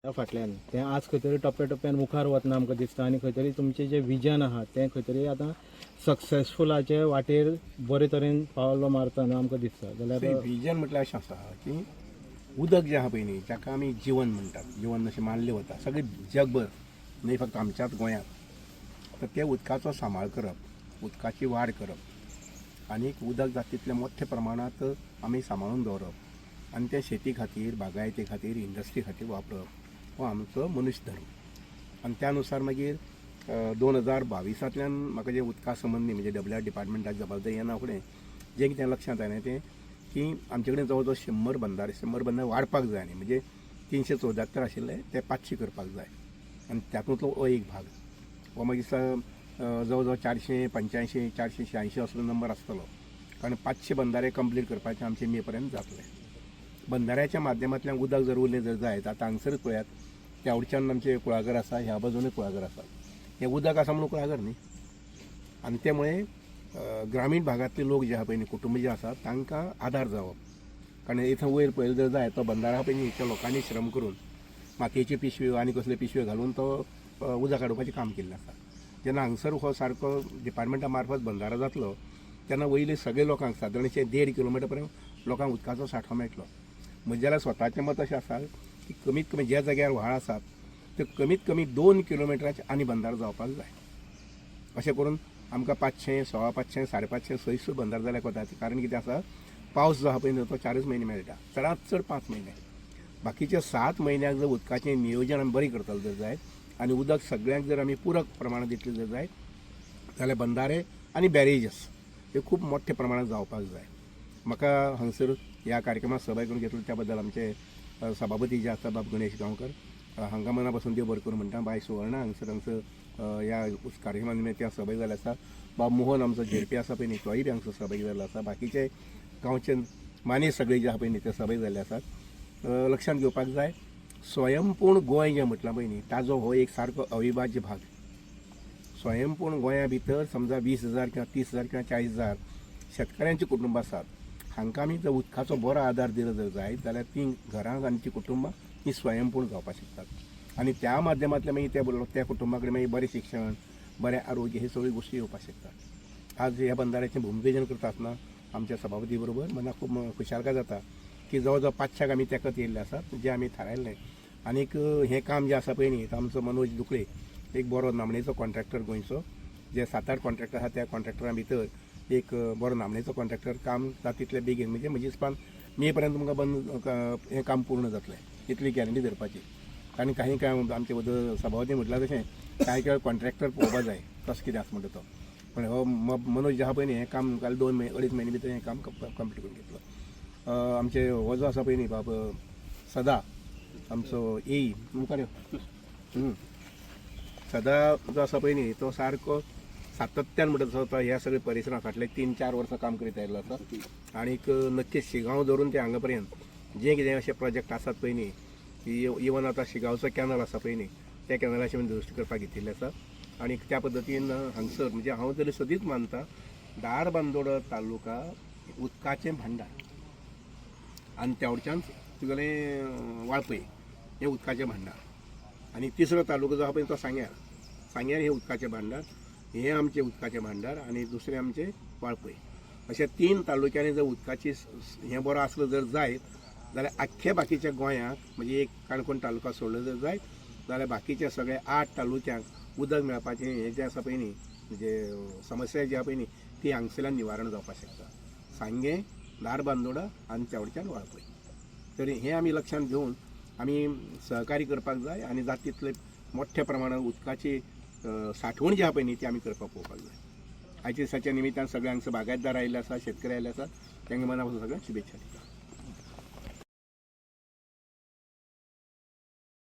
त्या फाटल्यान तें आज खंय तरी टप्प्यान मुखार वतना आमकां दिसता आनी खंय तरी तुमचें जें विजन आहा तें खंय तरी आतां सक्सेसफुलाचे वाटेर बरे तरेन पावलो मारतना आमकां दिसता जाल्यार विजन म्हटल्यार अशें आसा की उदक जें आहा पळय न्ही जाका आमी जीवन म्हणटात जीवन अशें मानलें वता सगळे जगभर न्ही फक्त आमच्याच गोंयांत तर त्या उदकाचो सांबाळ करप उदकाची वाड करप आनीक उदक जाता तितलें मोठ्या प्रमाणांत आमी सांबाळून दवरप आनी तें शेती खातीर बागायती खातीर इंडस्ट्री खातीर वापरप हो आमचो मनुश्य धर्म आनी त्या अनुसार मागीर 2022 म्हाका जे उदका संबंदी म्हणजे डब्ल्यूआर डिपार्टमेंटाची जबाबदारी येना फुडें जें कितें लक्षांत आयलें तें की आमचे कडेन जवळ जवळ 100 बंदार वाडपाक जाय न्ही म्हणजे 374 आशिल्ले ते 500 करपाक जाय आनी तातूंतलो हो एक भाग हो मागीर जवळ जवळ 485 486 असलो नंबर आसतलो कारण 500 बंदारे कंप्लीट करपाचें आमचे मे पर्यंत जातलें बंदाऱ्याच्या माध्यमांतल्यान उदक जर उरलें जर जायत आतां हांगसर पळयात त्या वटेच्यान आमचे कुळागर आसा ह्या बाजूनय कुळागर आसा हें उदक आसा म्हणून कुळागर न्ही आनी त्यामुळे ग्रामीण भागांतले लोक जे आहा पळय न्ही कुटुंब जे आसा तांकां आदार जावप कारण इथं वयर पळयलें जर जाय तो बंदारा पळय न्ही त्या लोकांनी श्रम करून मातयेच्यो पिशव्यो आनी कसल्यो पिशव्यो घालून तो उदक काडोवपाचें काम केल्लें आसा जेन्ना हांगसर हो सारको डिपार्टमेंटा मार्फत बंदारो जातलो तेन्ना वयले सगळे लोकांक सादारणशे 1.5 किलोमिटर पर्यंत लोकांक उदकाचो सांठो मेळटलो म्हजें जाल्यार स्वताचें मत अशें आसा की कमीत कमी ज्या जाग्यार व्हाळ आसात ते कमीत कमी 2 किलोमिटराचे आनी बंदार जावपाक जाय अशें करून आमकां 500 550 550 सयसूर बंदार जाल्यार कोता कारण कितें आसा पावस जो आहा पळय न्ही तो 4च म्हयने मेळटा चडांत चड 5 म्हयने बाकीचे 7 म्हयन्याक जर उदकाचें नियोजन आमी बरें करतले जर जाय आनी उदक सगळ्यांक जर आमी पुरक प्रमाणांत दितले जर जाय जाल्यार बंदारे आनी बॅरेजीस हे खूब मोठ्या प्रमाणांत जावपाक जाय म्हाका हांगसर ह्या कार्यक्रमात सहभागी करून घेतलो त्या बद्दल आमचे सभापती जे आसा बाब गणेश गांवकर हांगा मना पासून देव बरें करूं म्हणटा बाय सुवर्णा हांगसर ह्या कार्यक्रमा निमित्त त्या सहभागी जाल्ले आसा बाब मोहन आमचो झेडपी आसा पळय न्ही तोय बी हांगसर सहभागी जाल्लो आसा बाकीचे गांवचे माने सगळे जे आहा पळय न्ही ते सहभागी जाल्ले आसात लक्षांत घेवपाक जाय स्वयंपूर्ण गोंय जें म्हटलां पळय न्ही ताजो हो एक सारको अविभाज्य भाग स्वयंपूर्ण गोंया भितर समजा 20,000 किंवा 30,000 किंवा 40,000 शेतकऱ्यांची कुटुंबां आसात हांकां आमी जर उदकाचो बरो आदार दिलो जर जायत जाल्यार ती घरां आनी ती कुटुंबां ही स्वयंपूर्ण जावपाक शकतात आनी त्या माध्यमांतल्यान मागीर त्या कुटुंबा कडेन मागीर बरें शिक्षण बरें आरोग्य हे सगळ्यो गोश्टी येवपाक शकतात आज ह्या बंदाऱ्याचें भुमिपूजन करता आसतना आमच्या सभापती बरोबर मना खूब खुशालकाय जाता की जवळ जवळ 500 आमी तेकत येयल्ले आसात जे आमी थारायल्लें आनीक हें काम जें आसा पळय न्ही तो आमचो मनोज दुकळे एक बरो नामनेचो कॉन्ट्रॅक्टर गोंयचो जे 7-8 कॉन्ट्रॅक्टर आहा त्या कॉन्ट्रॅक्टरां भितर एक बरो नामनेचो कॉन्ट्रॅक्टर काम जाता तितलें बेगीन म्हणजे म्हजे हिसपान मे पर्यंत तुमकां बंद हें काम पूर्ण जातलें इतली गॅरंटी धरपाची आनी काही आमचे बद्दल सभापती म्हटल्यार तशें कांय कॉन्ट्रॅक्टर पळोवपाक जाय कसो कितें आसा म्हणटा तो पण हो मनोज जे आहा पळय न्ही हें काम काल 2-2.5 म्हयने भितर हें काम कंप्लीट करून घेतलो आमचे हो जो आसा पळय न्ही बाब सदा आमचो येई मुखार यो सदा जो आसा पळय न्ही तो सारको सातत्यान म्हणटा तो ह्या सगळे परिसरा फाटले 3-4 वर्सां काम करीत आयिल्लो आसा आनीक नक्कीच शिगांव धरून ते हांगा पर्यंत जें कितें अशे प्रोजेक्ट आसात पळय न्ही इवन आतां शिगांवचो कॅनल आसा पळय न्ही त्या कॅनलाची दुरुस्ती करपाक घेतिल्ली आसा आनी त्या पद्दतीन हांगसर म्हणजे हांव तरी सदींच मानता दारबांदोडा तालुका उदकाचें भांडार आनी त्या वटेच्यान तुगेलें वाळपय हें उदकाचें भांडार आनी तिसरो तालुको जो आहा पळय तो सांग्यार हें उदकाचें भांडार हें आमचें उदकाचें भांडार आनी दुसरें आमचें वाळपय अशा 3 तालुक्यांनी जर उदकाची हें बरो आसलो जर जायत जाल्यार आख्ख्या बाकीच्या गोंयांक म्हणजे एक काणकोण तालुका सोडलो जर जायत जाल्यार बाकीच्या सगळ्या 8 तालुक्यांक उदक मेळपाचें हें जें आसा पळय न्ही म्हणजे समस्या जी आहा पळय न्ही ती हांगसरल्यान निवारण जावपाक शकता सांगें दारबांदोडा आनी त्या वटेच्यान वाळपय तरी हें आमी लक्षांत घेवन आमी सहकार्य करपाक जाय आनी जाता तितले मोठ्या प्रमाणांत उदकाची साठवण जी आहा पळय न्ही ती आमी करपाक पळोवपाक जाय आयच्या दिसाच्या निमित्तान सगळे हांगसर बागायतदार आयिल्ले आसा शेतकरी आयिल्ले आसात तांकां मना पासून सगळ्यांक शुभेच्छा दिता